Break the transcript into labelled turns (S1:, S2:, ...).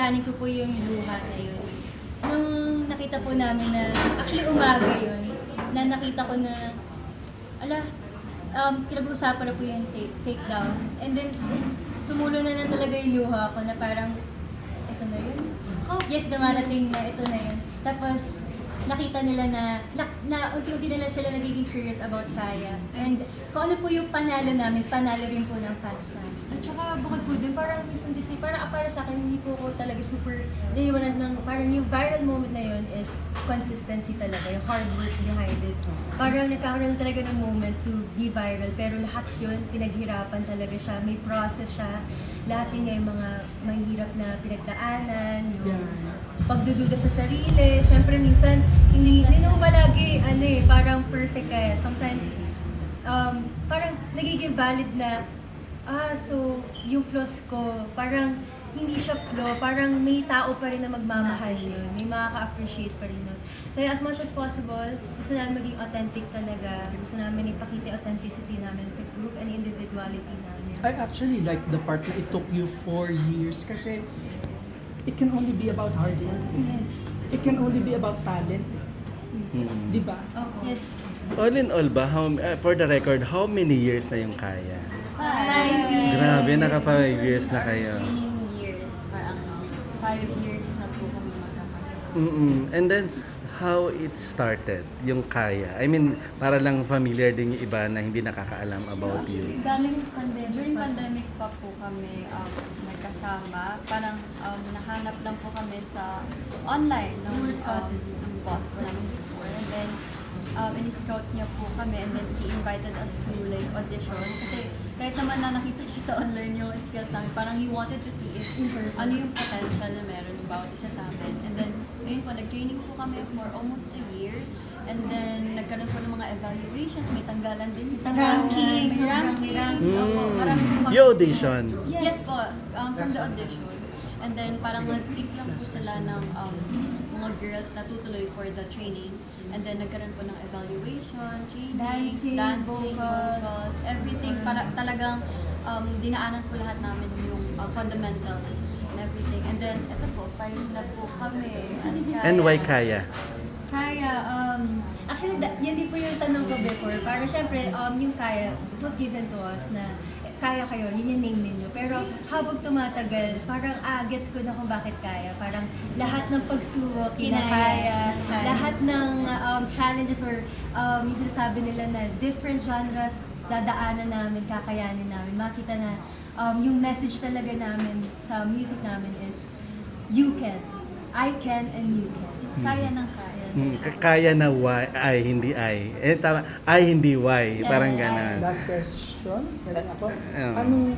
S1: pinanplaning ko po yung luha na yun. Nung nakita po namin na, actually umaga yun, na nakita ko na, pinag-uusapan na po yung takedown. And then, tumulo na lang talaga yung luha ko na parang, ito na yun. Yes, dumarating na, ito na yun. Tapos, nakita nila na unti-unti nila sila nagiging curious about Kaya. And kung ano po yung panalo namin, panalo rin po ng fans namin.
S2: At saka bukod po din, parang minsan kasi, parang para sa akin, hindi po ako talaga super, naiwanan ng, parang yung viral moment na yun is consistency talaga, yung hard work behind it. Parang nagkakaroon talaga ng moment to be viral, pero lahat yun, pinaghirapan talaga siya, may process siya. Lahat yun yung mga mahirap na pinagdaanan, yung pagdududa sa sarili. Siyempre minsan, hindi naman palagi, parang perfect kaya. Sometimes, parang nagiging valid na, so yung flaws ko, parang hindi siya flaw, parang may tao pa rin na magmamahal yun, may makaka-appreciate pa rin yun. Kaya as much as possible, gusto namin maging authentic talaga, gusto namin ipakita yung authenticity namin sa group and individuality namin.
S3: I actually like the part na it took you 4 years kasi it can only be about hard work.
S2: Yes.
S3: It can only be about talent. Di ba?
S1: Yes.
S4: All in all ba, for the record, how many years na yung Kaya?
S1: 5 years.
S4: Grabe, naka 5 years na kayo.
S5: Training years, parang 5 years na po kami magkakasama.
S4: And then, how it started, yung Kaya? I mean, para lang familiar din yung iba na hindi nakakaalam about you.
S5: Galing pandemic. During pandemic pa po kami nagkasama. Parang nahanap lang po kami sa online ng boss po namin before. And then, in-scout niya po kami and then he invited us to like audition. Kasi kahit naman na nakita siya sa online yung skills namin, parang he wanted to see if ano yung potential na meron yung bawat isa sa amin. And then, ngayon po, nag-training po kami for almost a year. And then, nagkaroon po ng mga evaluations, may tanggalan din.
S1: Rankings.
S5: Opo, marami po kami.
S4: Yung audition.
S5: Yes po, from the auditions. And then parang nag-pick lang po sila ng mga girls na tutuloy for the training. And then nagkaroon po ng evaluation, trainings, dancing, vocals, everything. Para talagang dinaanan po lahat namin yung fundamentals and everything. And then ito po, 5 na po kami.
S4: And why Kaya?
S2: Kaya, actually, yan din po yung tanong ko before. Parang syempre, yung Kaya, it was given to us na Kaya kayo, yun yung name ninyo. Pero habang tumatagal, parang gets ko na kung bakit Kaya. Parang lahat ng pagsubok, kinakaya, lahat ng challenges or yung sinasabi nila na different genres, dadaanan namin, kakayanin namin. Makita na yung message talaga namin sa music namin is, you can, I can, and you can.
S5: Kaya ng kaya.
S4: Kaya na why, ay, hindi ay. Tama, ay, hindi why. Parang gano'n.
S3: Last question. Ako.
S4: Oo.
S3: Anong